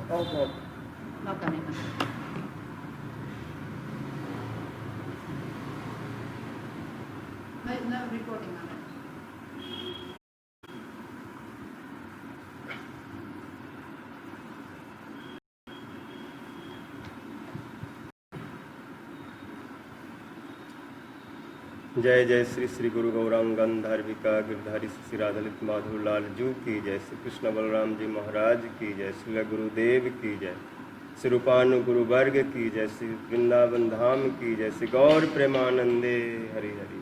Oh, God. No kanina. No recording on it. जय जय श्री श्री गुरु गौरांगन धार्मिका गिरधारी श्री राधालित माधव लाल जू की जय, श्री कृष्ण बलराम जी महाराज की जय, श्री गुरुदेव की जय, श्री रूपानु गुरु वर्ग की जय, श्री वृंदावन धाम की जय, श्री गौर प्रेमानंदे हरि हरि।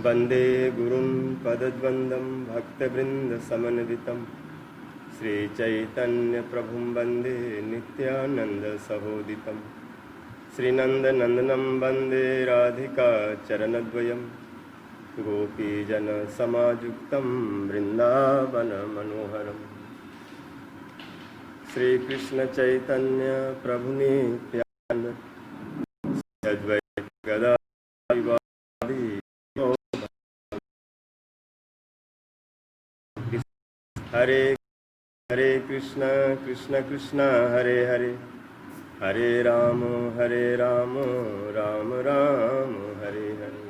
वंदे गुरुं पदद्वंदं भक्तवृंद समन्वितं, श्री चैतन्य प्रभुं वंदे नित्यानंद सहोदितं, श्रीनंदनंदनं वंदे राधिका चरणद्वयं, गोपीजन समायुक्तं वृंदावन मनोहरम्। श्री कृष्ण चैतन्य प्रभु नित्यानंद अद्वैत गदाधर हरे हरे कृष्ण कृष्ण कृष्ण हरे हरे, हरे Ram Ram Ram Hare Hare.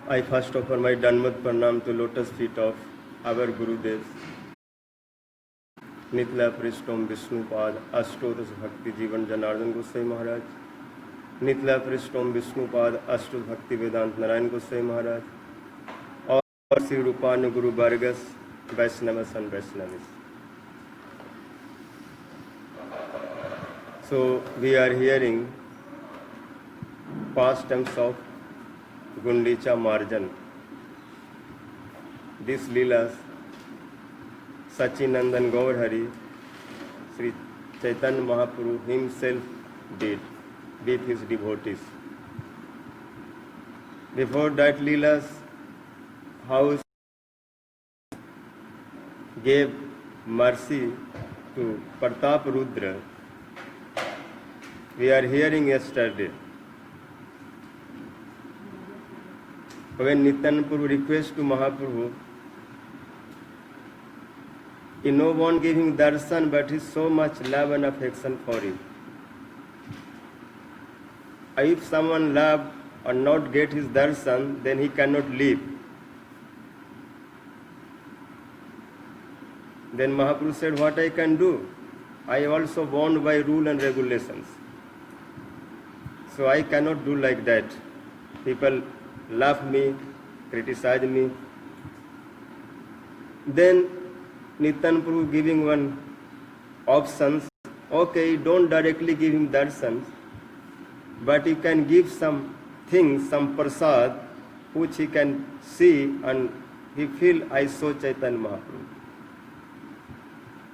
I first offer my Danvat Pranam to lotus feet of our Gurudev, Nitla Prishtom Vishnupad Ashtodas Bhakti Jivan Janardhan Goswami Maharaj, Nitla Prishtom Vishnupad Ashtodas Bhakti Vedant Narayan Goswami Maharaj, और श्री रूपानु गुरु वर्गस Vaishnavas and Vaishnavis. So we are hearing pastimes of Gundicha Marjan. This Leelas Sachinandan Gaur Hari, Sri Chaitanya Mahaprabhu himself did with his devotees. Before that Leelas, how gave mercy to Pratap Rudra, we are hearing yesterday. When Nityananda Prabhu requests to Mahaprabhu, no one gave him darshan, but he so much love and affection for him. If someone love or not get his darshan, then he cannot live. Then Mahaprabhu said, what I can do? I am also bound by rule and regulations. So I cannot do like that. People laugh me, criticize me. Then Nityananda Prabhu giving one options. Okay, don't directly give him darshan, but you can give some things, some prasad, which he can see and he feel I saw Chaitanya Mahaprabhu.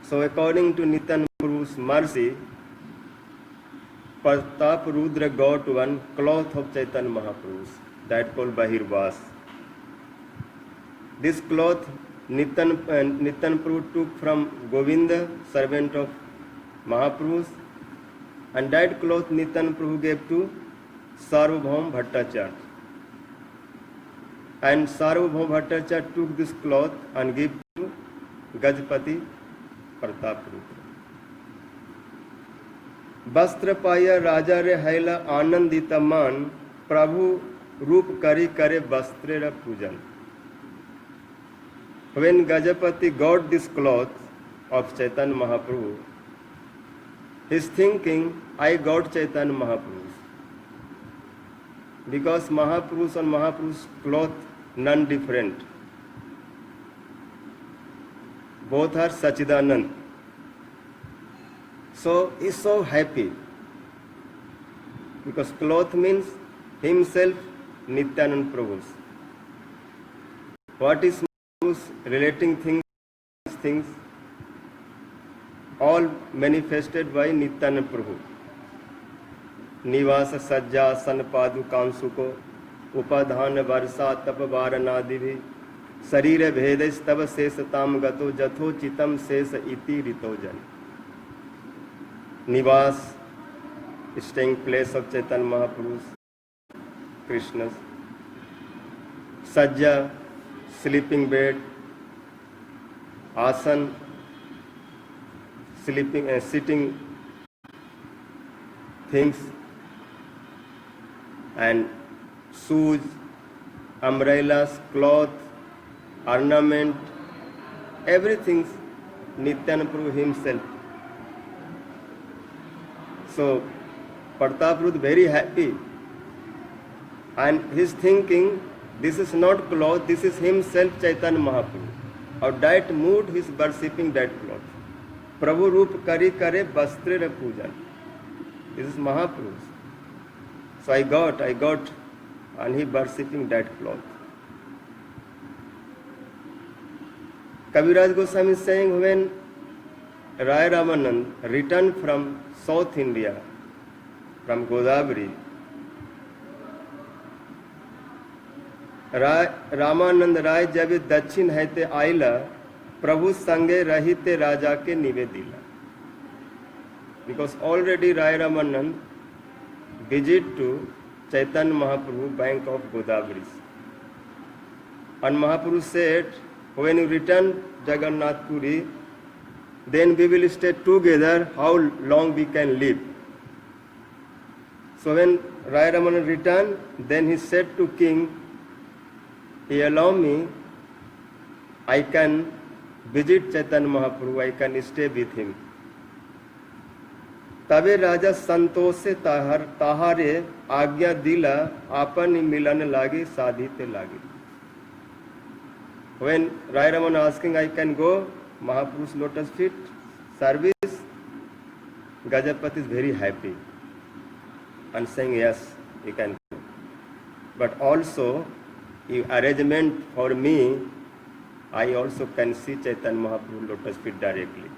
So according to Nityananda Prabhu's mercy, Pratap Rudra got one cloth of Chaitanya Mahaprabhu's, that called Bahirvas. This cloth Nityananda Prabhu took from Govinda, servant of Mahaprabhu's, and that cloth Nityananda Prabhu gave to Sarvabhaum Bhattacharya. And Sarvabhaum Bhattacharya took this cloth and gave to Gajapati Pratap Rudra. वस्त्र पाया राजा रे हैला आनंदित मान, प्रभु रूप करी करे वस्त्र रे पूजन. When Gajapati got this cloth of Chaitanya Mahaprabhu, he is thinking, I got Chaitanya Mahaprabhu. Because Mahaprabhu's and Mahaprabhu's cloth none different. Both are Sachidanand. So he is so happy. Because cloth means himself Nityananda Prabhu's. What is Mahaprabhu's relating things? All manifested by Nityananda Prabhu. निवास सज्जा सन पादु कांसुको, उपाधान वर्षा तप वारनादि भी, शरीर भेद तब शेषताम गतो जथोचितम शेष इति ऋतो जन. Nivas, staying place of Chaitanya Mahaprabhu, Krishna's. sajja, sleeping bed, asan, sitting things, and shoes, umbrellas, cloth, ornament, everything Nityananda Prabhu himself. So Prataparudra very happy, and he's thinking, this is not cloth, this is himself Chaitanya Mahaprabhu. Of that mood he is worshipping that cloth. Prabhu Roop Kari Kare Bastre Pujan. This is Mahaprabhu. So I got, and he worshipping that cloth. Kaviraj Goswami is saying, when Rai Ramanand returned from South India, from Godavari, Ramanand राय जब दक्षिण हैते आइला प्रभु संगे रहिते राजा के निवेदिला. Because already Rai Ramanand visit to Chaitanya Mahaprabhu bank of Godavari. And Mahaprabhu said, when you return Jagannath Puri, then we will stay together how long we can live. So when Rai Ramanand returned, then he said to king, he allow me, I can visit Chaitanya Mahaprabhu, I can stay with him. तबे राजा संतोष से ताहारे आज्ञा दिला आपन मिलन लागे साधिते लागे. When Rai Raman asking, I can go Mahaprabhu's lotus feet service, Gajapati is very happy and saying, yes, you can go. But also, you arrangement for me, I also can see Chaitanya Mahaprabhu lotus feet directly.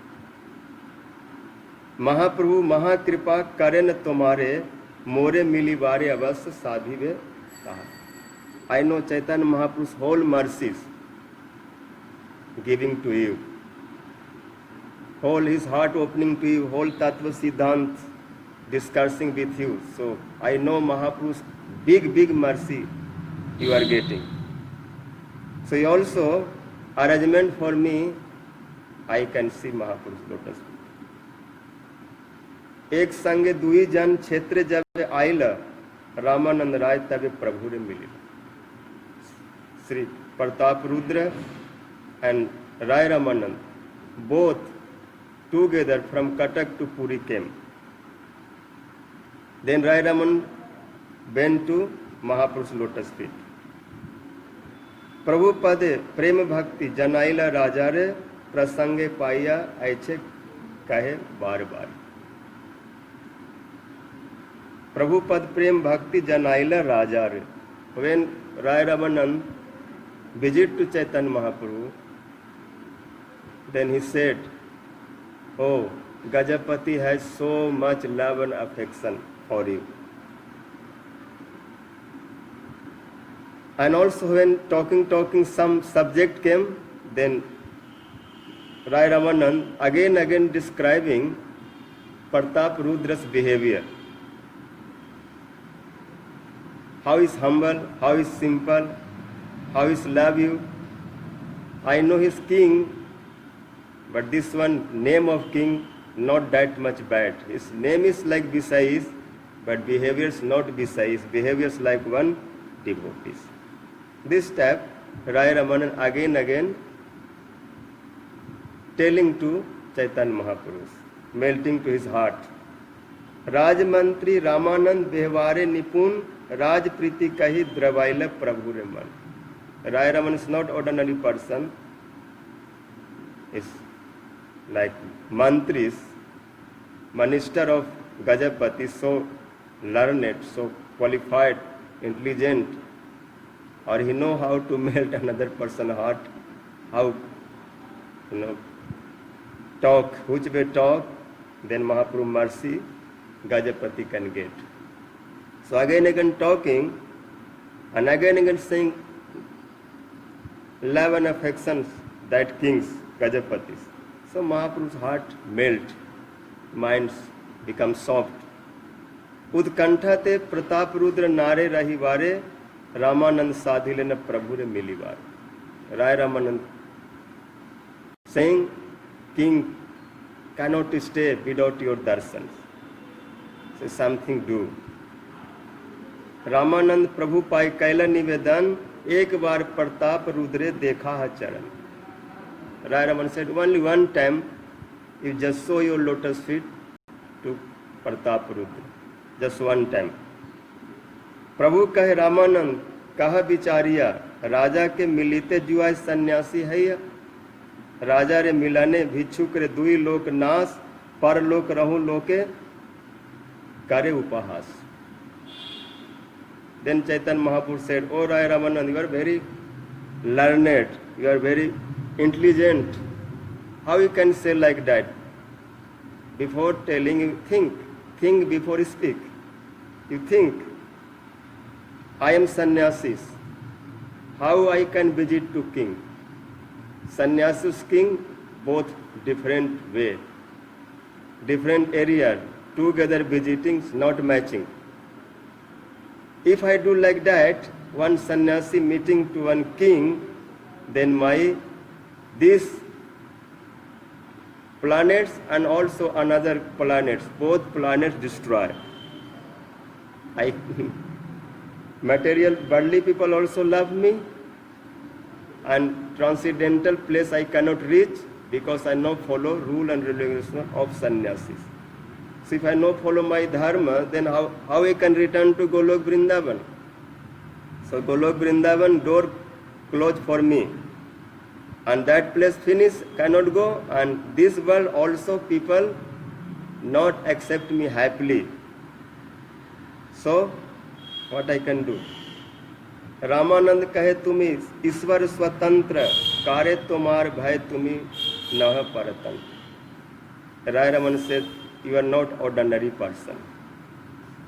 महाप्रभु महाकृपा करेन तुम्हारे मोरे मिली बारे अवश्य साधिवे कहा. I know Chaitanya Mahaprabhu's whole mercies giving to you, whole his heart opening to you, whole Tattva Siddhant discussing with you. So I know Mahaprabhu's big mercy you are getting. So he also arrangement for me, I can see Mahaprabhu's lotus feet. एक संगे दुई जन क्षेत्र जब आइल रामानंद राय तबे प्रभु रे मिलिल. Sri Pratap Rudra and Rai Ramanand both together from Cuttack to Puri came. Then Rai Ramanand went to Mahaprabhu's lotus feet. प्रभु पदे प्रेम भक्ति जनाइला राजा रे प्रसंगे पाइया ऐसे कहे बार बार. प्रभु पद प्रेम भक्ति जनाइला राजा रे. When Rai Ramanand visit to Chaitanya Mahaprabhu, then he said, oh, Gajapati has so much love and affection for you. And also when talking some subject came, then Rai Ramanand again describing Pratap Rudra's behavior. How is humble, how is simple, how is love you. I know he's king, but this one name of king not that much bad. His name is like Visayis, but behavior is not Visayis. Behavior is like one devotee. This step Rai Ramanand again telling to Chaitanya Mahaprabhu, melting to his heart. राजमंत्री Ramanand व्यवहारे निपुण राज प्रीति कही द्रवाइल प्रभु रे मन. Rai Raman is not ordinary person. Is like mantris, minister of Gajapati, so learned, so qualified, intelligent, or he know how to melt another person's heart, how talk, which way talk, then Mahaprabhu mercy Gajapati can get. So again talking, and again saying love and affections that kings, Gajapatis. So Mahaprabhu's heart melt, minds become soft. Udkantha te Pratap Rudra nare rahi vare Ramanand साधिले न प्रभु रे मिली बार. Rai Ramanand saying, King cannot stay without your darshan. Say something do. Ramanand प्रभु पाई कैला निवेदन, एक बार प्रताप रुद्रे देखा है चरण. Rai Raman said, only one time you just show your lotus feet to Pratap Rudra. Just one time. प्रभु कहे रामानंद कहा विचारिया, राजा के मिलिते जुआय सन्यासी है या. राजा रे मिलाने भिक्षुक रे दुई लोक नाश, पर लोक रहूं लोके करे उपहास. Then Chaitanya Mahaprabhu said, "Oh Rai Ramanand, you are very learned, you are very intelligent. How you can say like that? Before telling you think before you speak. You think, I am sannyasis. How I can visit to king? Sannyasis king, both different way, different area, together visiting, not matching. If I do like that, one sannyasi meeting to one king, then these planets and also another planets, both planets destroy. Material worldly people also love me, and transcendental place I cannot reach because I no follow rule and regulation of sannyasis. So if I no follow my dharma, then how I can return to Golok Vrindavan? So Golok Vrindavan door closed for me, and that place finish, cannot go, and this world also people not accept me happily. So what I can do? Ramanand कहे तुम्ही ईश्वर स्वतंत्र, कार्य तुम्हार भय तुम्ही नह परतंत्र. Rai Raman said, you are not ordinary person.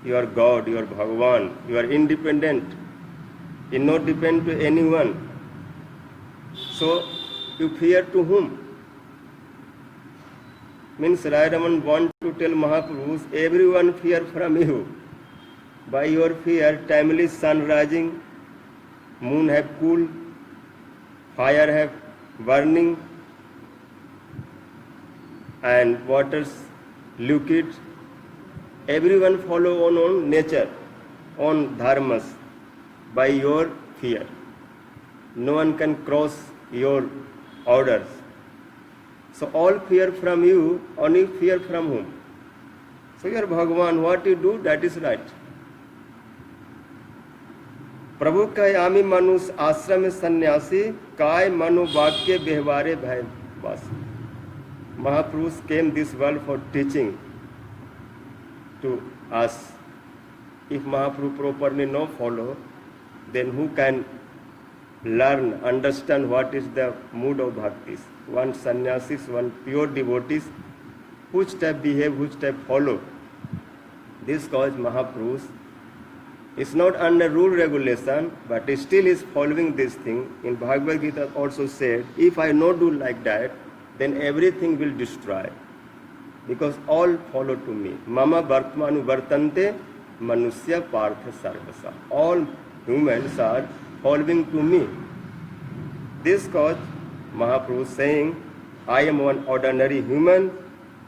You are God, you are Bhagavan, you are independent. You not depend to anyone. So you fear to whom? Means Rai Raman want to tell Mahaprabhu, everyone fear from you. By your fear, timely sun rising, moon have cool, fire have burning, and waters liquid. Everyone follow on nature, on dharmas, by your fear. No one can cross your orders. So all fear from you, only fear from whom? So you are Bhagavan, what you do, that is right. प्रभु कहे आमी मनुष्य आश्रम सन्यासी, काय मनु वाक्य व्यवहारे भय वासी. Mahaprabhu came this world for teaching to us. If Mahaprabhu properly no follow, then who can learn, understand what is the mood of bhaktis? One sannyasis, one pure devotees, which type behave, which type follow. This cause Mahaprabhu is not under rule regulation, but still is following this thing. In Bhagavad Gita also said, if I not do like that, then everything will destroy. Because all follow to me. Mama Vartmanu Vartante Manusya Partha Sarvasa. All humans are following to me. This cause Mahaprabhu saying, I am one ordinary human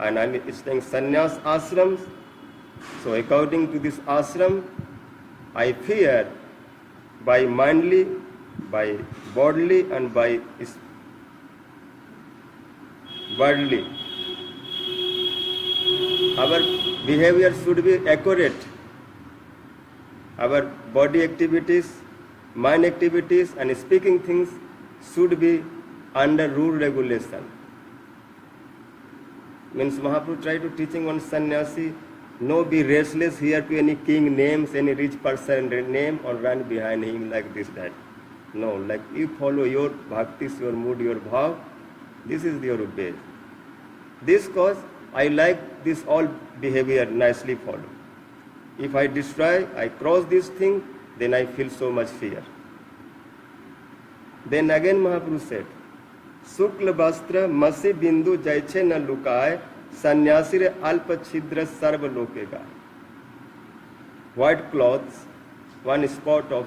and I am staying sannyas ashrams. So according to this ashram, I fear by mindly, by bodily and by worldly. Our behavior should be accurate. Our body activities, mind activities and speaking things should be under rule regulation. Means Mahaprabhu tried to teaching one sannyasi, no be restless here to any king names, any rich person name or run behind him like this, that. No, like you follow your bhaktis, your mood, your bhav, this is your base. This cause I like this all behavior nicely follow. If I destroy, I cross this thing, then I feel so much fear. Then again Mahaprabhu said, Sukla Bastra Masi Bindu Jaiche na Lukai Sannyasire Alpa Chidra Sarva Lokega. White clothes, one spot of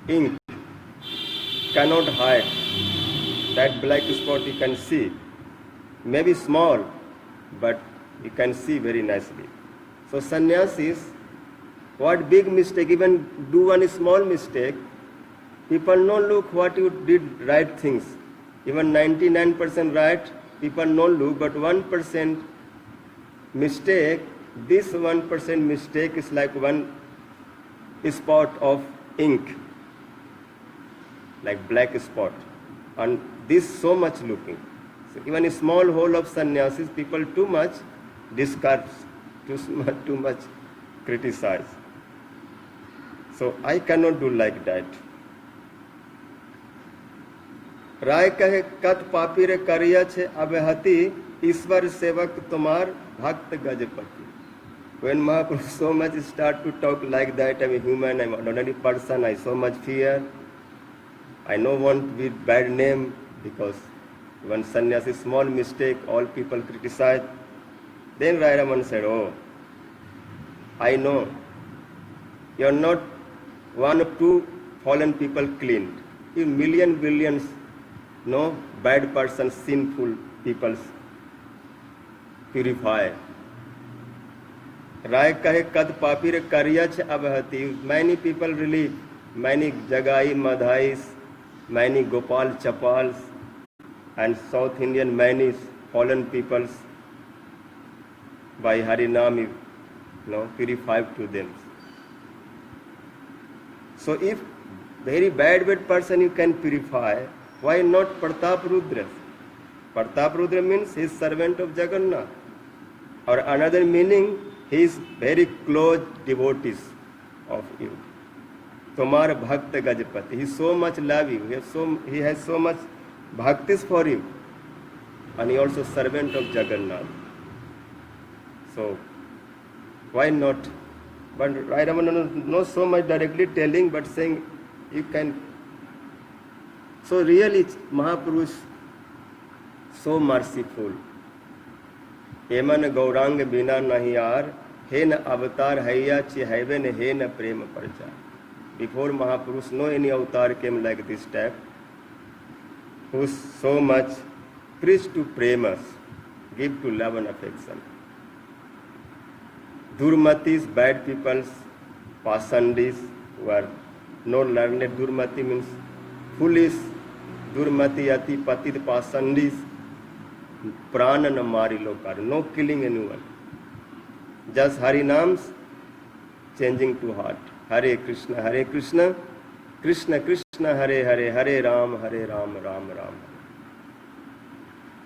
ink cannot hide. That black spot you can see. Maybe small, but you can see very nicely. So sannyasis, what big mistake, even do one small mistake, people no look what you did right things. Even 99% right, people no look, but 1% mistake, this 1% mistake is like one spot of ink, like black spot. And this so much looking. So even a small hole of sannyasis, people too much discard, too much criticize. So I cannot do like that. राय कहे कत पापी रे करिया छे अबे हति ईश्वर सेवक तुम्हार भक्त Gajapati. When Mahaprabhu so much start to talk like that, I'm a human, I'm an ordinary person, I so much fear. I no want to be bad name, because when sannyasi small mistake, all people criticize. Then Rai Raman said, oh, I know you are not one of two fallen people cleaned. You million billions, no bad persons, sinful people purify. Rai kahe kad papi re kariya chhe abhati. Many people relieve, many Jagai, Madhais, many Gopal Chapals, and South Indian many fallen peoples by Harinam, purified to them. So if very bad person you can purify, why not Pratap Rudra? Pratap Rudra means he is servant of Jagannath. Or another meaning, he is very close devotees of you. Tomar Bhakta Gajapati. He so much love you. He has so much bhaktis for you. And he also servant of Jagannath. So, why not? But Rai Raman not so much directly telling, but saying you can. So really, Mahapurush so merciful. Eman Gaurang Bina Nahiyar, Hen Avatar Haya Chihaven Hen Prema Parcha. Before Mahapurush, no any avatar came like this type, who so much preach to premas, give to love and affection. Durmatis, bad peoples, pasandis, who are no learned. Durmati means foolish. Durmati ati patit pasandis, prana na mari lokar, no killing anyone. Just Harinams changing to heart. Hare Krishna, Krishna Krishna, Hare Hare, Hare Ram, Ram Ram.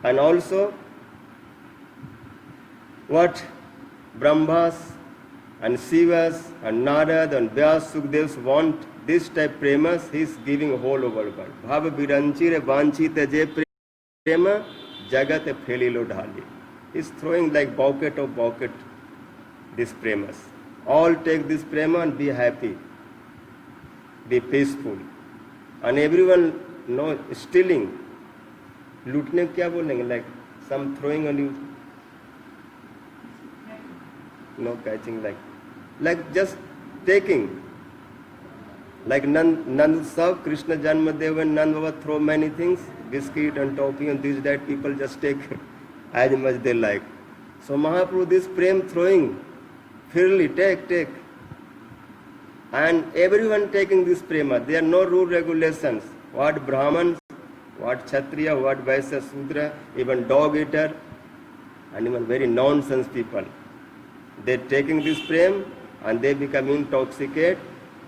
And also, what Brahmas and Shivas and Narad and Vyas Sukdevs want, this type premas, he is giving whole over world. Bhav Viranchire Vanchite Je Prema Jagat Phelilo Dhali. He is throwing like bouquet of bouquet this premas. All take this prema and be happy, be peaceful. And everyone stealing. Lootne kya bolenge, like some throwing on you. No catching, like just taking. Like Nand Utsav, Krishna Janmadev and Nand Baba throw many things, biscuit and toffee and this, that, people just take as much they like. So Mahaprabhu, this prem throwing, freely take. And everyone taking this prema. There are no rule regulations. What Brahmans, what Kshatriya, what Vaisya, Sudra, even dog eater, and even very nonsense people. They taking this prem and they become intoxicated.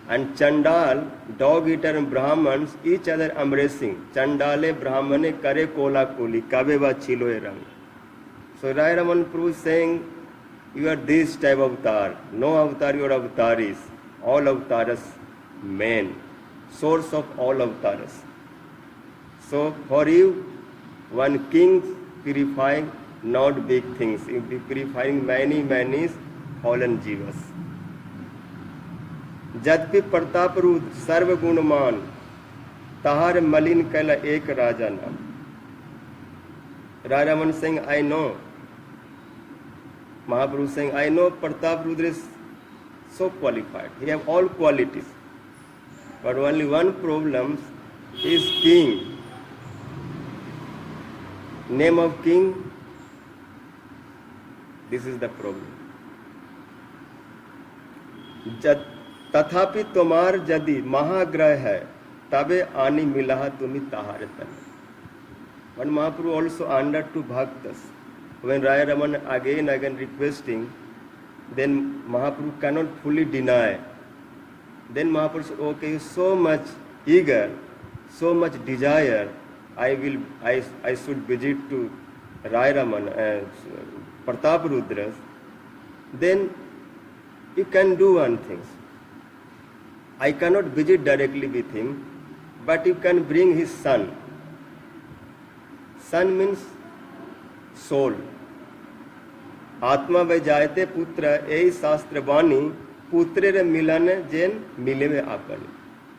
And Chandal, dog eater and Brahmans, each other embracing. Chandale Brahmane kare kola koli, kabeva chiloe rang. So Rai Raman Prabhu is saying, you are this type of avatar. No avatar, your avataris. All avatars, men. Source of all avatars. So for you, one king purifying not big things. You be purifying many fallen jivas. Jadpi Pratap Rud Sarva Gunaman Tahar Malin Kaila Ek Raja Nam. Rai Raman saying, I know. Mahaprabhu saying, I know Pratap Rudra is so qualified. He have all qualities. but only one problem is king. Name of king, this is the problem. तथापि तुम्हार यदि महाग्रह है तबे आनी मिला तुम्हें ताहार तन. But Mahaprabhu also understood bhaktas. When Raya Raman again requesting, then Mahaprabhu cannot fully deny. Then Mahaprabhu said, okay, so much eager, so much desire, I should visit to Raya Raman, Pratap Rudras. Then you can do one thing. I cannot visit directly with him, but you can bring his son. Son means soul. आत्मा वै जायते पुत्र यही शास्त्र वाणी पुत्र रे मिलन जेन मिले में आपन.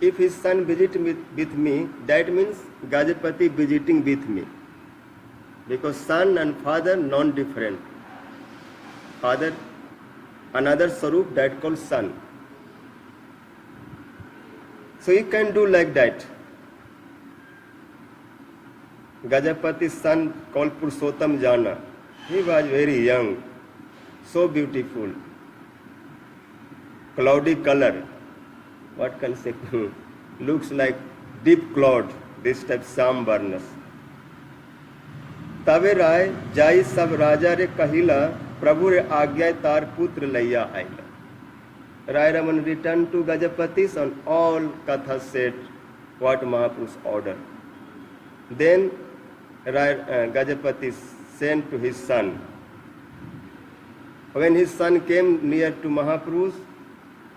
If his son visit with me, that means Gajapati visiting with me, because son and father non-different. Father another Sarup that called son. So you can do like that. Gajapati's son called Purushottam Jana. He was very young, so beautiful, cloudy color. What can say? Looks like deep cloud, this type Sam Varnas. तवे राय जाई सब राजा रे कहिला प्रभु रे आज्ञा तार पुत्र लैया आइला. Raya Raman returned to Gajapati and all Katha said what Mahaprabhu's order. Then Gajapati sent to his son. When his son came near to Mahaprabhu,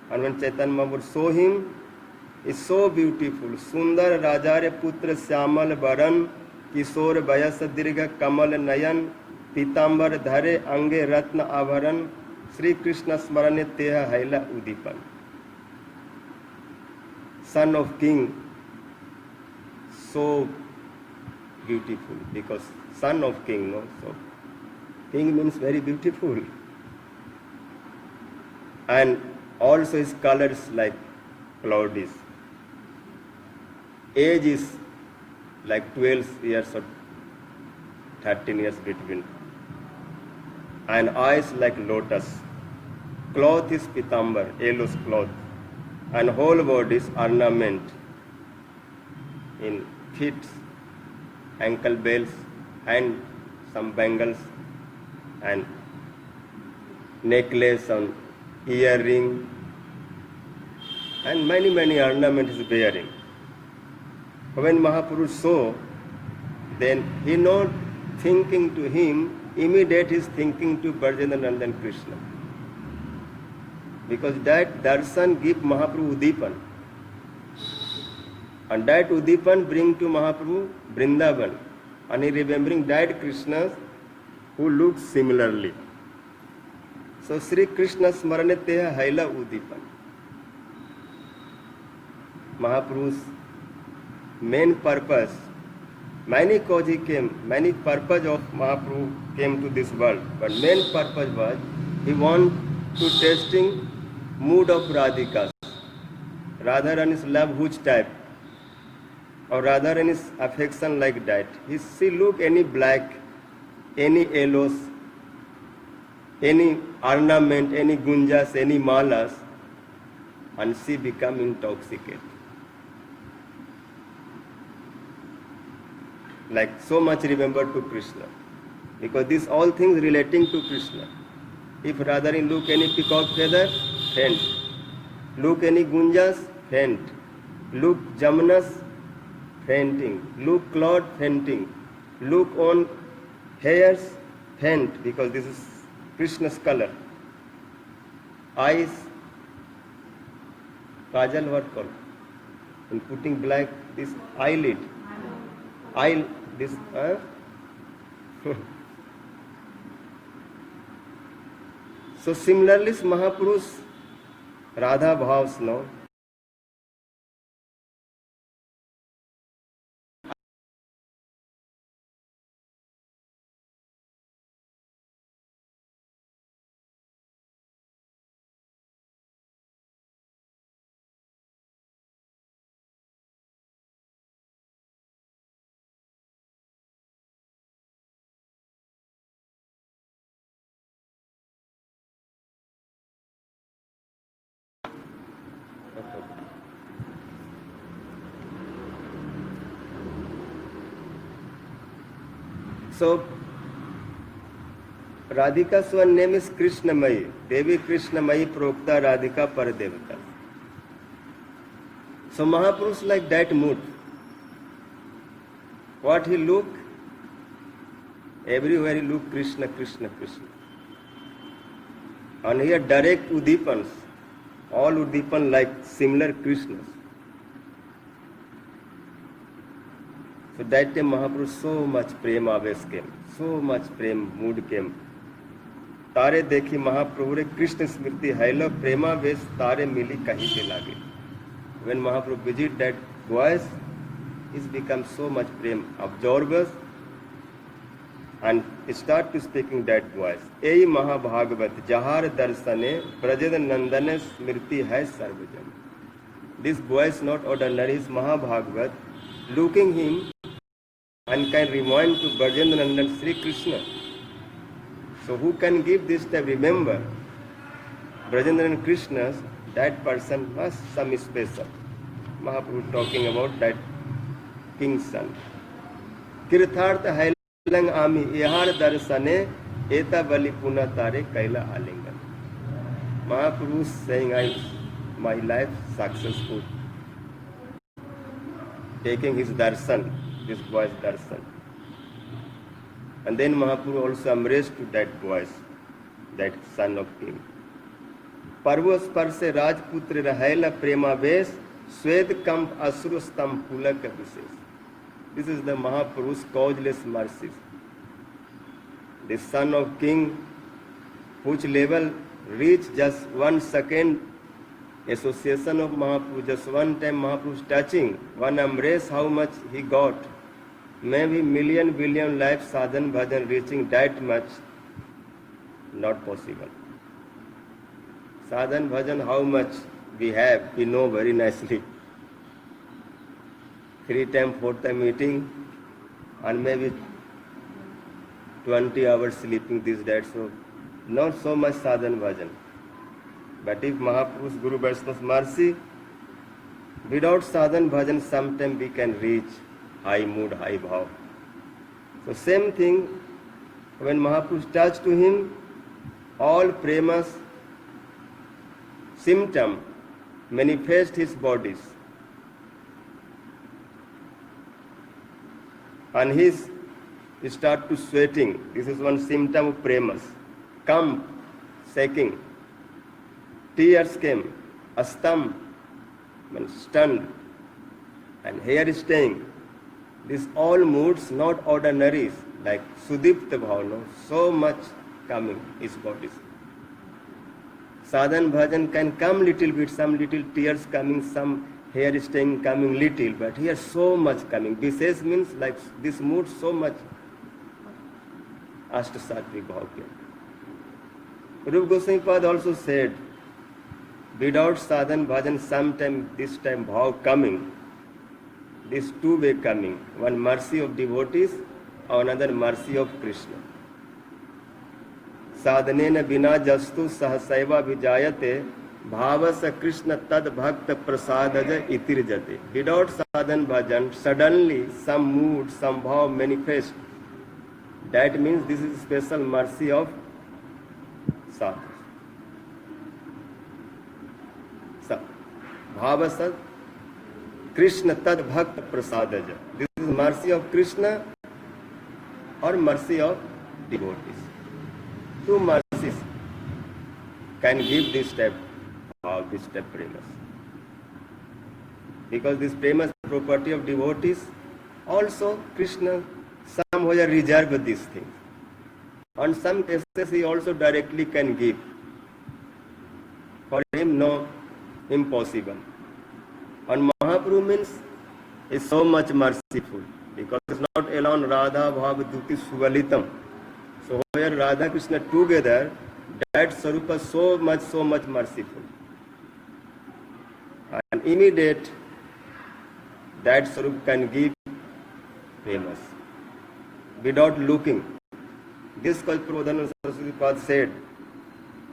and when Chaitanya Mahaprabhu saw him, is so beautiful. Sundar Rajare Putra Syamal Varan Kishore Vayasa Dirgha Kamal Nayan Pitambar Dhare Ange Ratna Avaran Sri Krishna Smarane Teha Haila Udipan. Son of king, so beautiful, because son of king, no? So king means very beautiful. And also his colors like cloudies. Age is like 12 years or 13 years between. And eyes like lotus. Cloth is pitambar, yellow cloth. And whole body is ornament in feet, ankle bells, and some bangles, and necklace and earring, and many ornaments is bearing. When Mahaprabhu saw, then he not thinking to him, immediate is thinking to Brajendra Krishna. Because that darshan give Mahaprabhu Udipan. And that Udipan bring to Mahaprabhu Vrindavan. And he remembering that Krishna who looks similarly. So Sri Krishna Smarane Teha Haila Udipan. Mahaprabhu's main purpose, many cause he came, many purpose of Mahaprabhu came to this world. But main purpose was he want to testing mood of Radhika. Radharani's love which type, or Radharani's affection like that. She look any black, any yellows, any ornament, any gunjas, any malas, and she become intoxicated. Like so much remember to Krishna. Because these all things relating to Krishna. If Radharani look any peacock feather, faint. Look any gunjas, faint. Look jamnas, fainting. Look cloud, fainting. Look on hairs, faint, because this is Krishna's color. Eyes, kajal what called? In putting black, this eyelid. This So similarly Mahapurush Radha Bhavs, no? So Radhika swan name is Krishnamayi. Devi Krishnamayi Prokta Radhika Paradevata. So Mahapurush like that mood. What he look? Everywhere he look Krishna, Krishna, Krishna. And here direct Udipans. All Udipan like similar Krishnas. So that time Mahapurush so much prema aves came. So much prem mood came. तारे देखी महाप्रभु रे कृष्ण स्मृति hello प्रेमा वेश तारे मिली कहीं के लागे. When Mahaprabhu visit that voice, it becomes so much prem absorbers and start to speaking that voice. एई महाभागवत जहार दर्शने ब्रजद नंदन स्मृति है सर्वजन. This voice not ordinary is Mahabhagavat, looking him and can remind to Brajendra Nandan Sri Krishna. So who can give this type? Remember, Brajendra and Krishna, that person must some special. Mahaprabhu talking about that king's son. Kirthartha hailang ami ihar darsane eta bali puna tare kaila alingan. Mahaprabhu saying, my life successful. Taking his darshan, this boy's darshan. And then Mahaprabhu also embraced to that voice, that son of king. Parvo sparse Rajputra rahela prema ves, swed kamp asrustam pulak abhises. This is the Mahaprabhu's causeless mercies. The son of king, which level reach just 1 second association of Mahaprabhu, just one time Mahaprabhu's touching, one embrace, how much he got. Maybe million, billion life sadhan bhajan reaching that much, not possible. Sadhan bhajan, how much we have, we know very nicely. 3 time, 4 time eating, and maybe 20 hours sleeping this day, so not so much sadhan bhajan. But if Mahaprabhu's Guru Vaishnava's mercy, without sadhan bhajan, sometime we can reach high mood, high bhav. So same thing, when Mahaprabhu touched to him, all premas symptom manifest his bodies. And his start to sweating. This is one symptom of premas. Kamp, shaking. Tears came. Astam, stunned. And hair staying. These all moods, not ordinaries, like Sudipta Bhavana, so much coming his bodies. Sadhan bhajan can come little bit, some little tears coming, some hair staying coming little, but here so much coming. Vishesh means like this mood so much. Ashta Sattvic Bhav came. Rupa Goswami Pad also said, without sadhan bhajan, sometime this time bhav coming, this two-way coming, one mercy of devotees, another mercy of Krishna. Sadhanena bina jastu sahasaiva vijayate bhavasa Krishna tad bhakta prasadaja itirjate. Without sadhan bhajan, suddenly some mood, some bhav manifest. That means this is special mercy of sadhus. Bhavasa Krishna tad bhakta prasadaja. This is mercy of Krishna or mercy of devotees. Two mercies can give this type of premas. Because this premas property of devotees, also Krishna somewhere reserve these things. On some cases he also directly can give. For him, no, impossible. And Mahaprabhu means is so much merciful, because it's not alone Radha Bhav Duti Suvalitam. So where Radha Krishna together, that Sarupa so much merciful. And immediate that Sarupa can give premas without looking. This Kalprodhana Saraswati Pad said,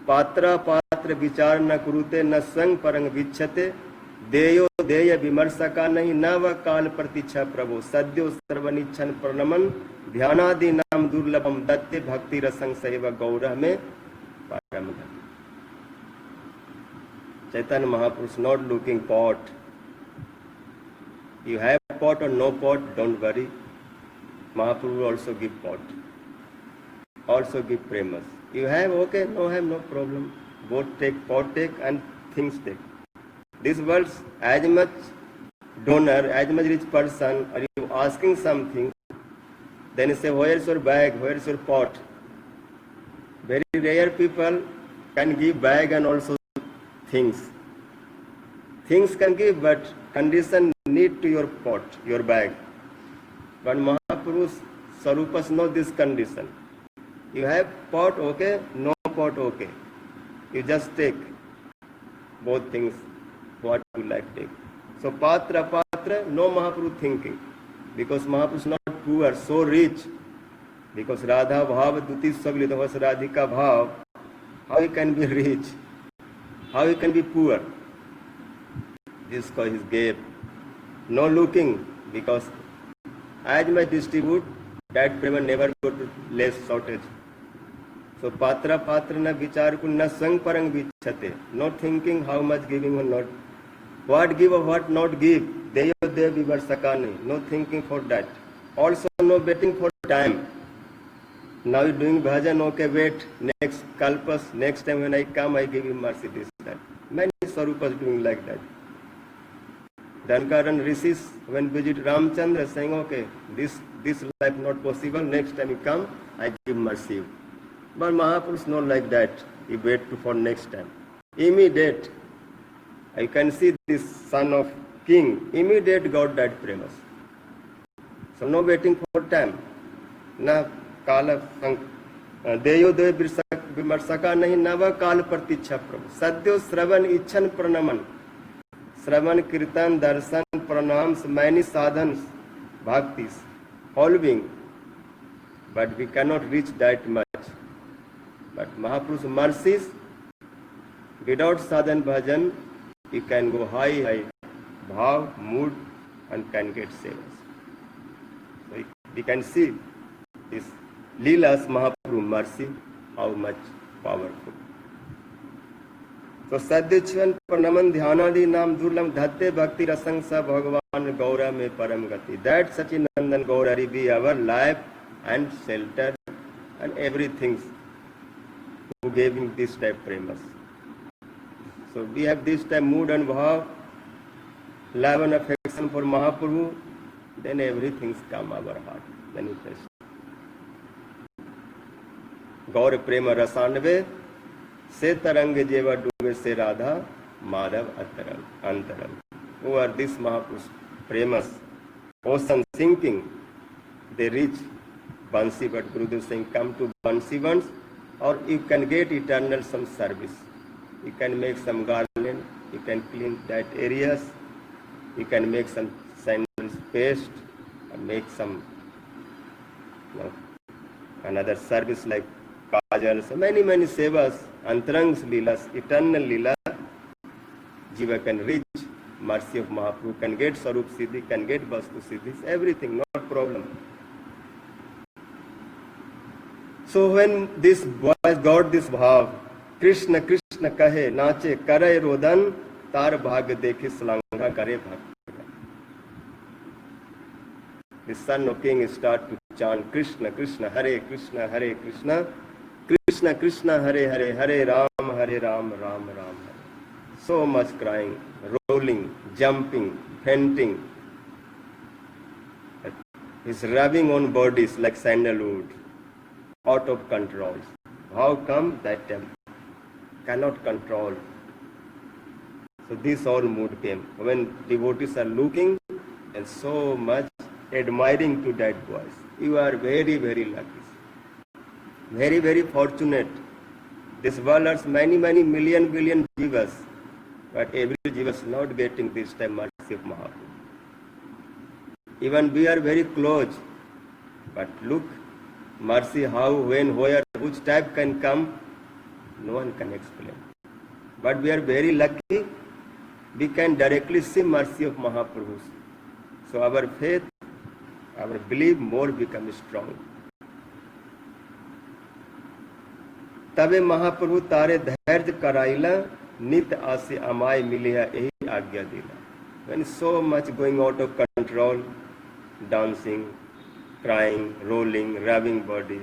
Patra patra vichar na kurute na sang parang vichate देयो देय विमर्शका नहीं नव काल प्रतीक्षा प्रभु सद्यो सर्वनिच्छन प्रणमन ध्यानादि नाम दुर्लभम दत्ते भक्ति रसंग सैव गौरह में परम गति. Chaitanya Mahaprabhu not looking pot. You have pot or no pot, don't worry. Mahaprabhu also give pot. Also give premas. You have, okay, no have, no problem. Both take, pot take and things take. This world, as much donor, as much rich person, are you asking something, then you say, where is your bag, where is your pot? Very rare people can give bag and also things. Things can give, but condition need to your pot, your bag. But Mahaprabhu's Sarupas know this condition. You have pot, okay, no pot, okay. You just take both things, what you like take. So Patra, no Mahaprabhu thinking. Because Mahaprabhu is not poor, so rich. Because Radha Bhav, Duti Saglita was Radhika Bhav. How he can be rich? How he can be poor? This is his gave. No looking, because as much distribute, that prema never go to less shortage. So patra na vichar kun na sang parang vichate. Not thinking how much giving or not. What give or what not give. Deyo de vivar sakani. No thinking for that. Also no waiting for time. Now you doing bhajan, okay, wait, next kalpas, next time when I come, I give you mercy, this, that. Many Sarupas doing like that. Dhankaran rishis, when visit Ramchandra, saying, okay, this life not possible, next time you come, I give mercy. But Mahaprabhu is not like that. He wait for next time. Immediate. I can see this son of king, immediate got that premise. So no waiting for time. Na काल देयो दे विमर्शका नहीं नव काल प्रतीक्षा प्रभु सद्यो श्रवण इच्छन प्रणमन श्रवण कीर्तन दर्शन प्रणाम many sadhans bhaktis following, but we cannot reach that much. But Mahaprabhu's mercies, without sadhan bhajan, you can go high bhav, mood, and can get saved. So we can see this Leela's Mahaprabhu mercy, how much powerful. So Sadhyachivan Pranaman Dhyanadi Nam Durlam Dhatte Bhakti Rasang Sa Bhagavan Gaura Me Param Gati. That Sachinandan Gaurari be our life and shelter and everything who gave him this type premas. So we have this type mood and bhav, love and affection for Mahaprabhu, then everything's come our heart, manifest. गौर प्रेम रसान्वे से तरंग जेवा डूबे से राधा माधव अंतरंग. Who are this Mahapurush? Premas. Ocean sinking, they reach Bansi, but Gurudev saying, come to Bansi once, or you can get eternal some service. You can make some garland, you can clean that areas, you can make some sandals paste, and make some another service like Kajal, so many sevas, Antarangs Leelas, eternal Leela, Jiva can reach mercy of Mahaprabhu, can get Sarup Siddhi, can get Vastu Siddhi, everything, not problem. So when this boy got this bhav, Krishna Krishna kahe, nache, karay rodan, tar bhag dekhi slanga kare bhakti. The son of king start to chant Krishna Krishna, Hare Krishna, Hare Krishna, Krishna Krishna, Hare Hare, Hare Ram, Hare Ram, Ram Ram Hare. So much crying, rolling, jumping, fainting. He's rubbing on bodies like sandalwood, out of control. How come? That time cannot control. So this all mood came. When devotees are looking and so much admiring to that voice, you are very, very lucky. Very, very fortunate. This world has many, many million, billion jivas, but every jiva is not getting this time mercy of Mahaprabhu. Even we are very close, but look, mercy how, when, where, which type can come, no one can explain. But we are very lucky, we can directly see mercy of Mahaprabhu. So our faith, our belief more becomes strong. तबे महाप्रभु तारे धैर्य कराइला नित आसे अमाय मिले यही आज्ञा दिला. When so much going out of control, dancing, crying, rolling, rubbing body,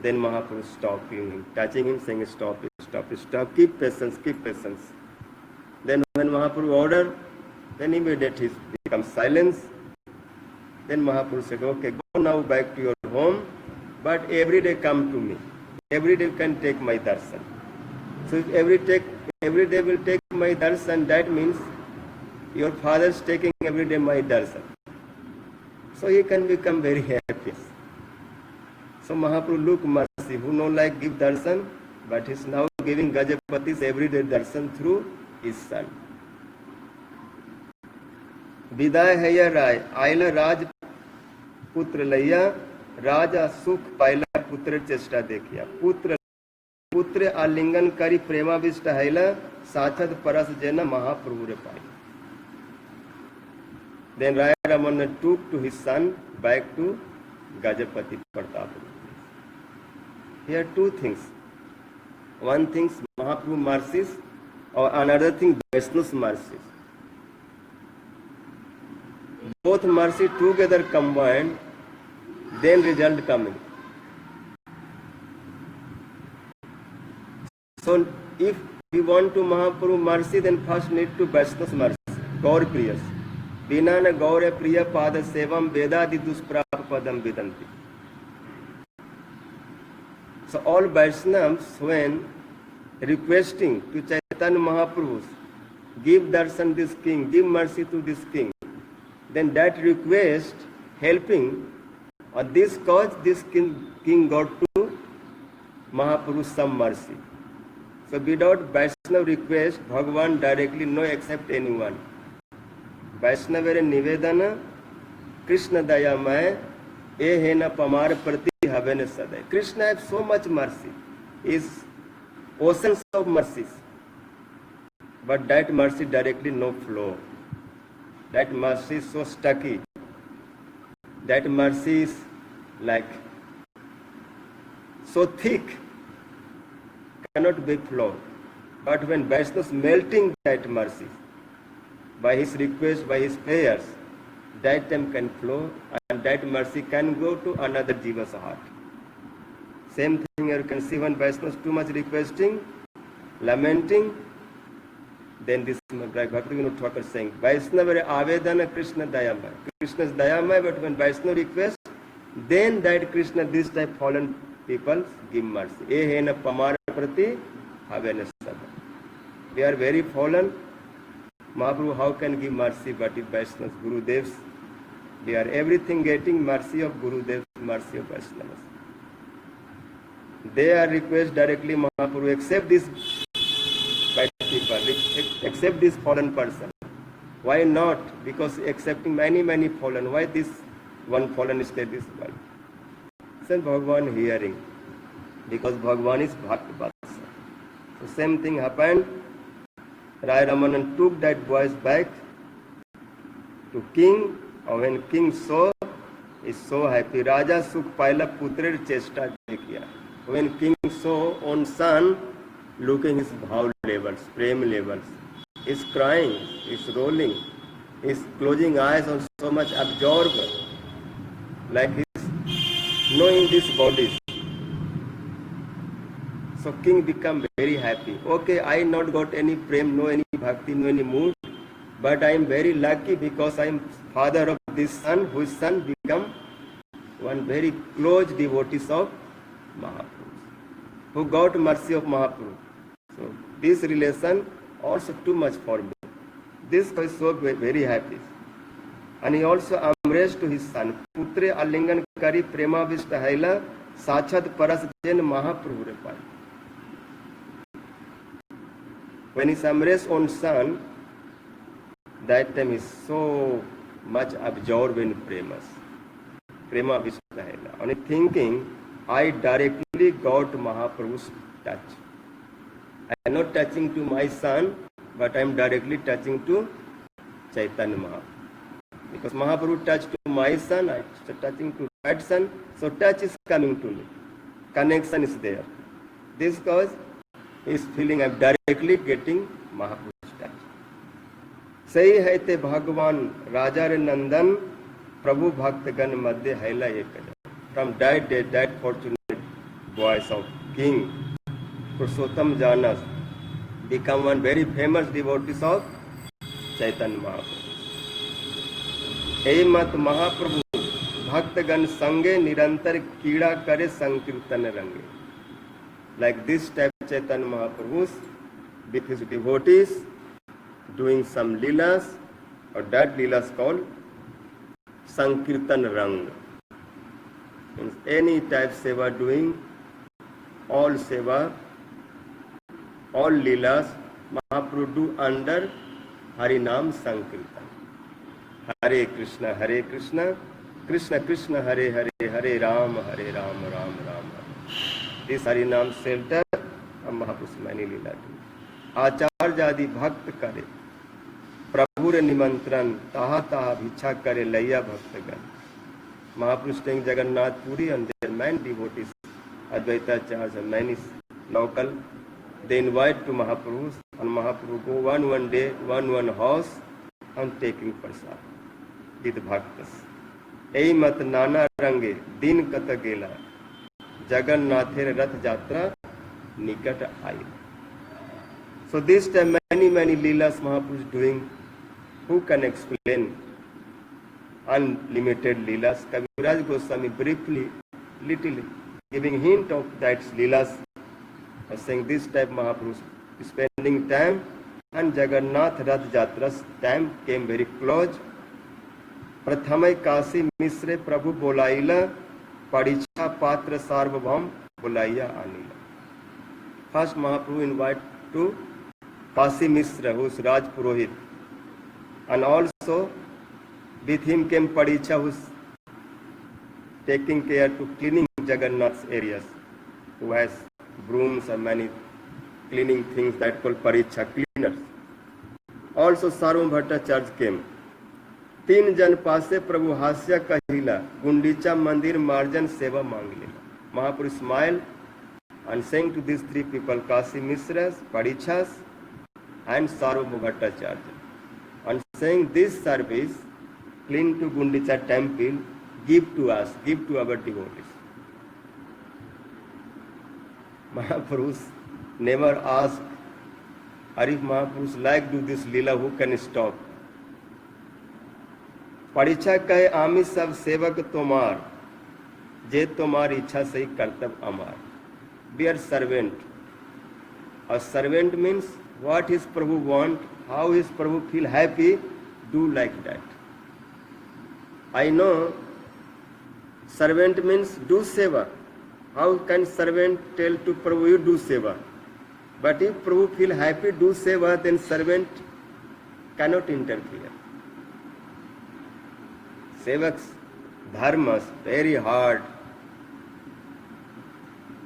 then Mahaprabhu stopping him, touching him, saying stop, stop, stop, keep patience, keep patience. Then when Mahaprabhu ordered, then immediately he becomes silence. Then Mahaprabhu said, okay, go now back to your home, but every day come to me. Every day you can take my darshan. So if every day will take my darshan, that means your father is taking every day my darshan. So he can become very happy. So Mahaprabhu look mercy, who no like give darshan, but he is now giving Gajapati's everyday darshan through his son. विदाय है या राय आयला राज पुत्र लैया राजा सुख पायला पुत्र चेष्टा देखिया पुत्र पुत्र आलिंगन करी प्रेमाविष्ट हैला साथद परस जन महाप्रभु रे पाई. Then Raya Ramana took to his son back to Gajapati Pratap. Here two things. One thing Mahaprabhu mercies, or another thing Vaishnava's mercies. Both mercy together combined, then result coming. So if we want to Mahaprabhu mercy, then first need to Vaishnava's mercy, Gaur Priyas. बिना न गौर प्रिय पाद सेवम वेदादि दुष्प्राप पदम विदंती. So all Vaishnavas, when requesting to Chaitanya Mahaprabhu, give darshan this king, give mercy to this king, then that request helping on this cause, this king got to Mahaprabhu some mercy. So without Vaishnava request, Bhagavan directly no accept anyone. वैष्णवेर निवेदन कृष्ण दयामय ए है न पमार प्रति हवे न सदै. Krishna have so much mercy, is oceans of mercies, but that mercy directly no flow. That mercy is so stucky. That mercy is like so thick, cannot be flowed. But when Vaishnavas melting that mercy, by his request, by his prayers, that time can flow and that mercy can go to another jiva's heart. Same thing you can see when Vaishnava is too much requesting, lamenting, then this like Bhaktivinoda Thakur saying, Vaishnava avedana Krishna dayamay. Krishna is dayamay, but when Vaishnava requests, then that Krishna, this type fallen people give mercy. E hena pamara prati havena sada. We are very fallen. Mahaprabhu, how can give mercy? But if Vaishnavas, Gurudevs, they are everything getting mercy of Gurudevs, mercy of Vaishnavas. They are request directly Mahaprabhu, accept this bad people, accept this fallen person. Why not? Because accepting many fallen. Why this one fallen state this world? Then Bhagavan hearing, because Bhagavan is Bhakti Vatsa. So same thing happened. Raya Ramanan took that voice back to king, and when king saw, is so happy. Raja Sukh Paila Putre Chesta Dekhiya. When king saw on son, looking his bhav levels, prem levels, is crying, is rolling, is closing eyes on so much absorbed, like he's knowing this body. So king become very happy. Okay, I not got any prem, no any bhakti, no any mood, but I am very lucky because I am father of this son, whose son become one very close devotees of Mahaprabhu, who got mercy of Mahaprabhu. So this relation also too much for me. This was so very happy. And he also embraced to his son. Putre alingan kari prema vishta haila sachad paras jen Mahaprabhu repai. When he embraced on son, that time is so much absorbed in premas. Prema vishta haila. And thinking, I directly got Mahaprabhu's touch. I am not touching to my son, but I am directly touching to Chaitanya Mahaprabhu. Because Mahaprabhu touched to my son, I am touching to that son, so touch is coming to me. Connection is there. This cause is feeling I'm directly getting Mahapurush touch. सही है ते भगवान राजा रे नंदन प्रभु भक्तगण मध्य हैला एक from that fortunate voice of King Purushottam Janas become one very famous devotees of Chaitanya Mahaprabhu. हे मत महाप्रभु भक्तगण संगे निरंतर कीड़ा करे संकीर्तन रंगे. Like this type Chaitanya Mahaprabhu with his devotees doing some leelas, or that leelas called Sankirtan Rang. Means any type seva doing, all seva, all leelas, Mahaprabhu do under Harinam Sankirtan. Hare Krishna, Krishna Krishna, Hare Hare, Hare Ram, Ram Ram. This Harinam shelter हम महापुरुष मैंने लीला दी. आचार्य आदि भक्त करे प्रभु रे निमंत्रण ताहा ताहा भिक्षा करे लैया भक्तगण. Mahaprabhu staying Jagannath Puri and their many devotees, Advaitacharya and many local, they invite to Mahaprabhu and Mahaprabhu go one day, one house and taking prasad with bhaktas. Ei mat nana range din kata gela Jagannather Rath Jatra nikat aayi. So this time many leelas Mahaprabhu is doing. Who can explain unlimited leelas? Kaviraj Goswami briefly, little giving hint of that leelas, saying this type Mahaprabhu is spending time and Jagannath Rath Jatra's time came very close. Prathamai Kasi Misre Prabhu Bolaila Padicha Patra Sarvabhaum Bolaiya Anila. First Mahaprabhu invite to Kasi Misra, who is Raj Purohit, and also with him came Padicha, who is taking care to cleaning Jagannath's areas, who has brooms and many cleaning things that called Paricha, cleaners. Also Sarvam Bhattacharya came. 3 जन पासे प्रभु हास्य कहिला गुंडीचा मंदिर मार्जन सेवा मांग लेला. Mahaprabhu smiled and saying to these 3 people, Kasi Misras, Padichas and Sarvam Bhattacharya, and saying this service clean to Gundicha temple, give to us, give to our devotees. Mahaprabhu never asked, or if Mahaprabhu like do this lila, who can stop? परीक्षा कहे आमी सब सेवक तुम्हार जे तुम्हार इच्छा से ही कर्तव्य अमार. We are servant. A servant means what his Prabhu want, how his Prabhu feel happy, do like that. I know servant means do seva. How can servant tell to Prabhu you do seva? But if Prabhu feel happy do seva, then servant cannot interfere. Sevaks dharmas very hard.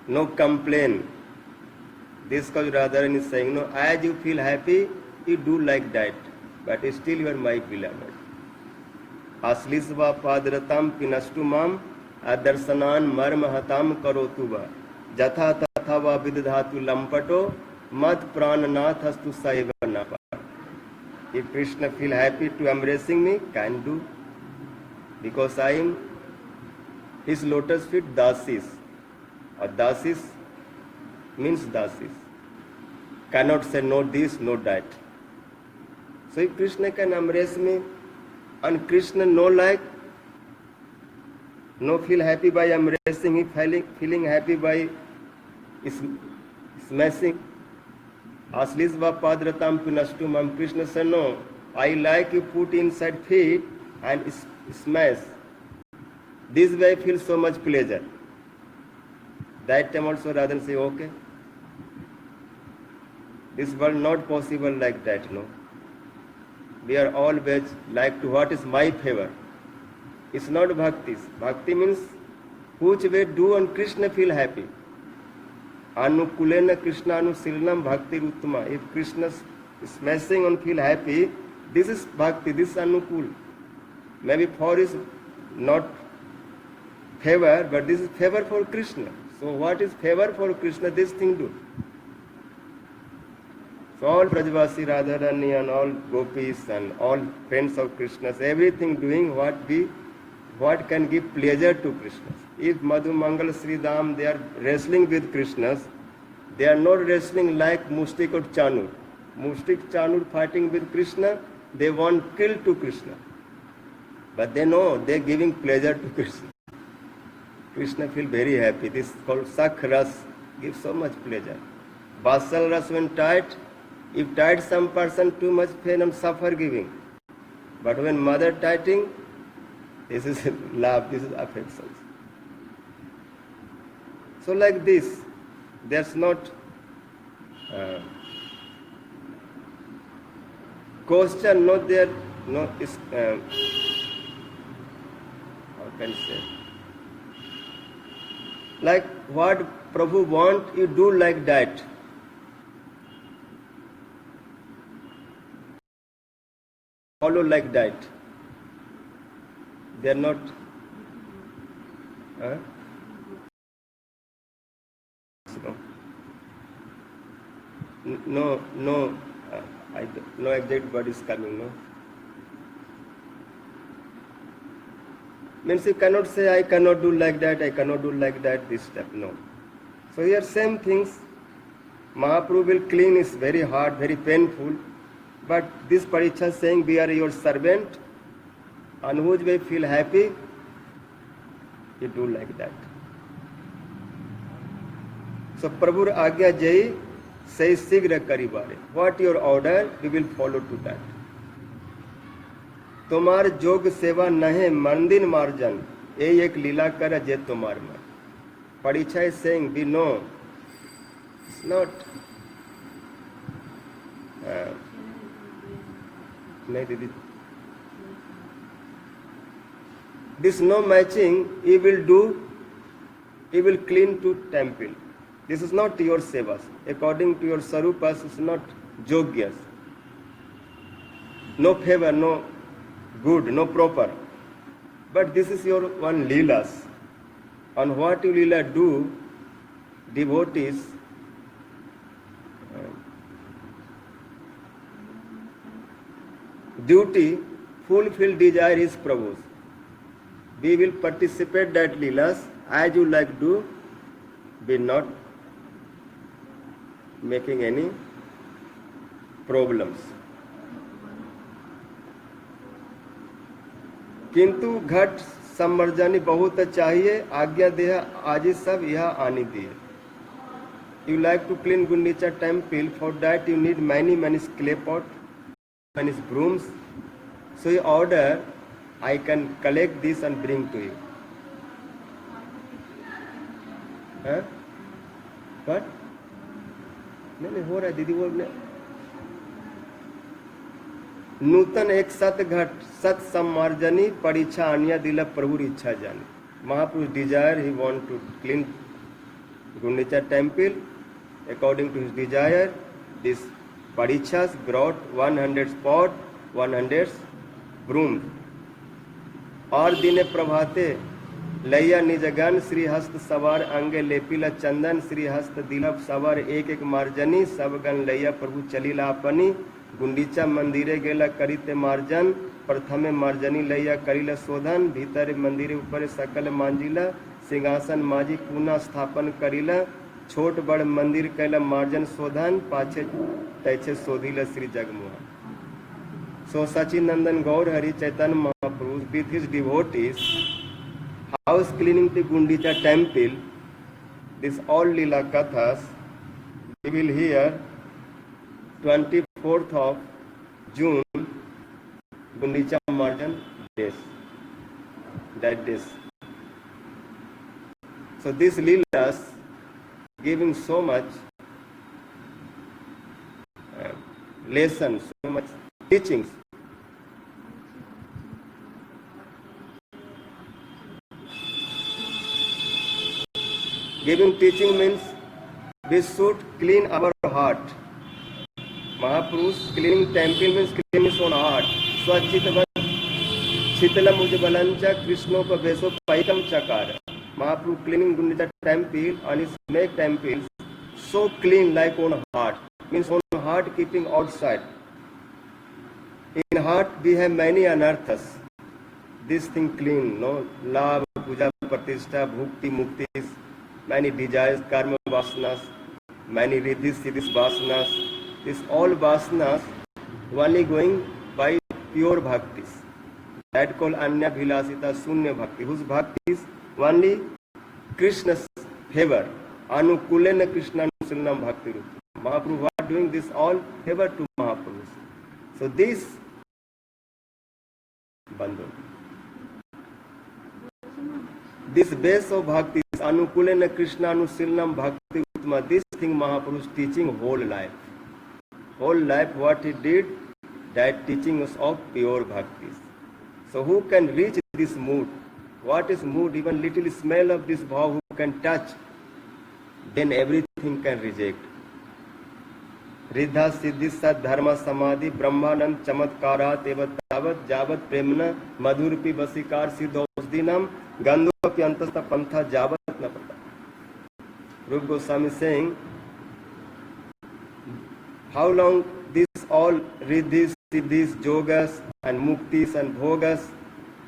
No complaint. This cause Radharani is saying, no, as you feel happy, you do like that. But still you are my beloved. Aslisva padratam pinastumam adarsanan marmahatam karotuva jatha tathava vidhatu lampato mad prananathastu saivanapa. If Krishna feel happy to embracing me, can do. Because I am his lotus feet dasis. Or dasis means dasis. Cannot say no this, no that. So if Krishna can embrace me and Krishna no like, no feel happy by embracing, he feeling happy by smashing. Aslisva padratam pinastumam. Krishna said no, I like you put inside feet and smash. This way I feel so much pleasure. That time also rather than say okay. This world not possible like that, no. We are always like to what is my favor. It's not bhakti. Bhakti means which way do and Krishna feel happy. Anukulena Krishna anusilanam bhakti uttama. If Krishna is smashing and feel happy, this is bhakti, this is anukul. Maybe for his not favor, but this is favor for Krishna. So what is favor for Krishna? This thing do. So all Brajvasi, Radharani and all gopis and all friends of Krishna, everything doing what can give pleasure to Krishna. If Madhu Mangal Sri Dham, they are wrestling with Krishna, they are not wrestling like Mustik or Chanur. Mustik, Chanur fighting with Krishna, they want kill to Krishna. But they know they are giving pleasure to Krishna. Krishna feel very happy. This is called Sakh Ras, gives so much pleasure. Basal Ras when tight, if tight some person too much pain and suffer giving. But when mother tighting, this is love, this is affection. So like this, there's not question, not there, no is how can I say? Like what Prabhu want, you do like that. Follow like that. They are not. No, no exact word is coming. No. Means you cannot say I cannot do like that. I cannot do like that. This step. No. So here same things. Mahaprabhu will clean is very hard, very painful. But this Paricha saying, we are your servant, on whose way feel happy, you do like that. So Prabhu Agya Jai says, Sigra Karibare. What your order, we will follow to that. Tomar jog seva nahe mandin marjan, ye ek lila kara je tomar man. Paricha is saying, we know, it's not this no matching, he will do, he will clean to temple. This is not your sevas. According to your sarupas, it's not jogyas. No favor, no good, no proper. But this is your one leelas. On what you leela do, devotees duty, fulfill desire is Prabhu's. We will participate that leelas as you like do, be not making any problems. किंतु घट सम्मर्जनी बहुत चाहिए, आज्ञा देह आज सब यह आनी दिए. You like to clean Gundicha temple, for that you need many clay pot, many brooms. So you order, I can collect this and bring to you. Huh? What? नहीं हो रहा है दीदी बोल नूतन एक सत घट सत सम्मार्जनी परीक्षा आनिया दिला प्रभु इच्छा जानी. Mahaprabhu desire, he want to clean Gundicha temple. According to his desire, this Parichas brought 100 spot, 100 brooms. और दिने प्रभाते लैया निजगन श्री हस्त सवार अंगे लेपिला चंदन श्री हस्त दिलप सवार एक एक मार्जनी सबगन लैया प्रभु चलीला अपनी गुंडीचा मंदिरे गेला करिते मार्जन प्रथमे मार्जनी लैया करिला शोधन भीतर मंदिरे ऊपर सकल मांजिला सिंहासन माजी पूना स्थापन करिला छोट बड़ मंदिर कैला मार्जन शोधन पाछे तैछे शोधिला Shri जगमुआ. So Sachinandan Gaur Hari Chaitanya Mahaprabhu with his devotees house cleaning the Gundicha temple. This all Leela Kathas we will hear 24th of June Gundicha Marjan days. That days. So this Leelas giving so much lessons, so much teachings. Giving teaching means we should clean our heart. Mahaprabhu's cleaning temple means cleaning his own heart. Swachitavan Shitalam Ujbalancha Krishno Paveso Paikam Chakara. Mahaprabhu cleaning Gundicha temple and his make temple so clean like own heart. Means own heart keeping outside. In heart we have many anarthas. This thing clean, no? Love, puja, pratishtha, bhukti, muktis, many desires, karma vasanas, many riddhis, siddhis vasanas. This all vasanas only going by pure bhaktis. That called Anya Vilasita Sunya Bhakti. Whose bhakti is only Krishna's favor. Anukulena Krishna Nusilnam Bhakti Rupa. Mahaprabhu are doing this all favor to Mahaprabhu. So this Bandhu. This base of bhakti is Anukulena Krishna Nusilnam Bhakti Uttama. This thing Mahaprabhu is teaching whole life. Whole life what he did, that teaching us of pure bhaktis. So who can reach this mood? What is mood? Even little smell of this bhav who can touch, then everything can reject. Riddha siddhi sad dharma samadhi brahmanand chamatkarat evat tavat javat premna madhurpi vasikar siddhosdinam gandhopi antasta pantha javat na pata. Rupa Goswami is saying, how long this all riddhis, siddhis, yogas and muktis and bhogas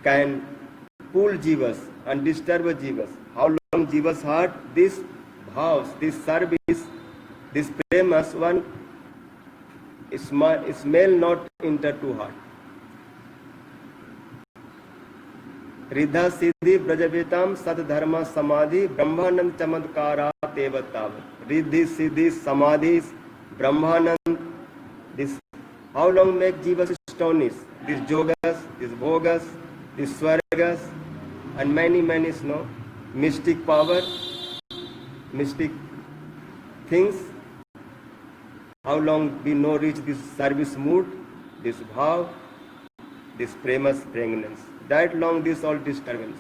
can pull jivas and disturb jivas. How long jivas heart, this bhavs, this service, this premas one smell not enter to heart. Riddha siddhi brajavetam sad dharma samadhi brahmanand chamatkarat evatavat. Riddhi siddhi samadhis brahmanand. This how long make jivas astonished? These yogas, these bhogas, these swargas, and many mystic power, mystic things. How long we no reach this service mood, this bhav, this premas pregnance. That long this all disturbance.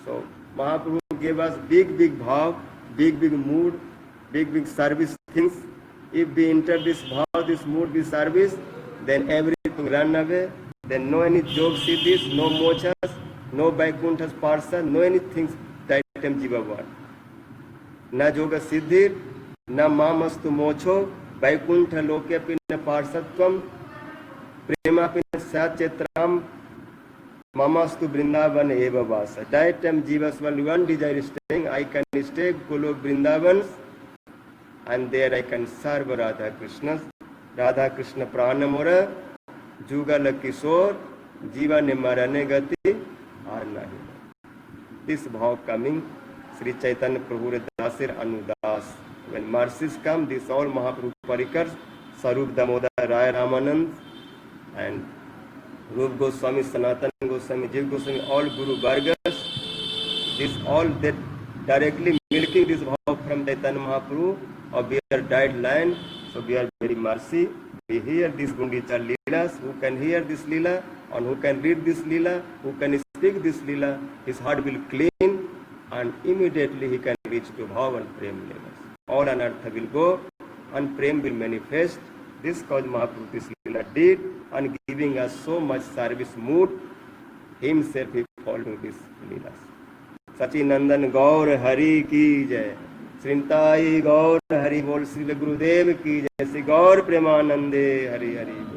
So Mahaprabhu gave us big bhav, big mood, big service things. If we enter this bhav, this mood, this service, then everything run away. Then no any jog siddhis, no mochas, no Vaikuntha's parsa, no anything that time jiva want. Na yoga siddhir, na mamastu mocho, Vaikuntha loke pinna parsatvam, prema pinna satchetram, mamastu brindavan eva vasa. That time jiva's one desire is staying, I can stay Golok Brindavans, and there I can serve Radha Krishna. Radha Krishna Pranamura, Jugal Kishore, Jiva ne marane gati aur nahi. This bhav coming, Sri Chaitanya Prabhu Dasir Anudas. When mercies come, this all Mahaprabhu Parikars, Sarup Damodar Rai Ramanand, and Rup Goswami, Sanatana Goswami, Jiv Goswami, all Guru Vargas, this all that directly milking this bhav from Chaitanya Mahaprabhu of their died land. So we are very mercy. We hear this Gundicha Leelas. Who can hear this Leela and who can read this Leela, who can speak this Leela, his heart will clean and immediately he can reach to Bhav and Prem levels. All anartha will go and Prem will manifest. This cause Mahaprabhu this Leela did and giving us so much service mood. Himself he following this Leelas. Sachinandan Gaur Hari Ki Jai. श्रीताई गौर हरि बोल श्री गुरुदेव की जय श्री गौर प्रेमानंदे हरि हरि।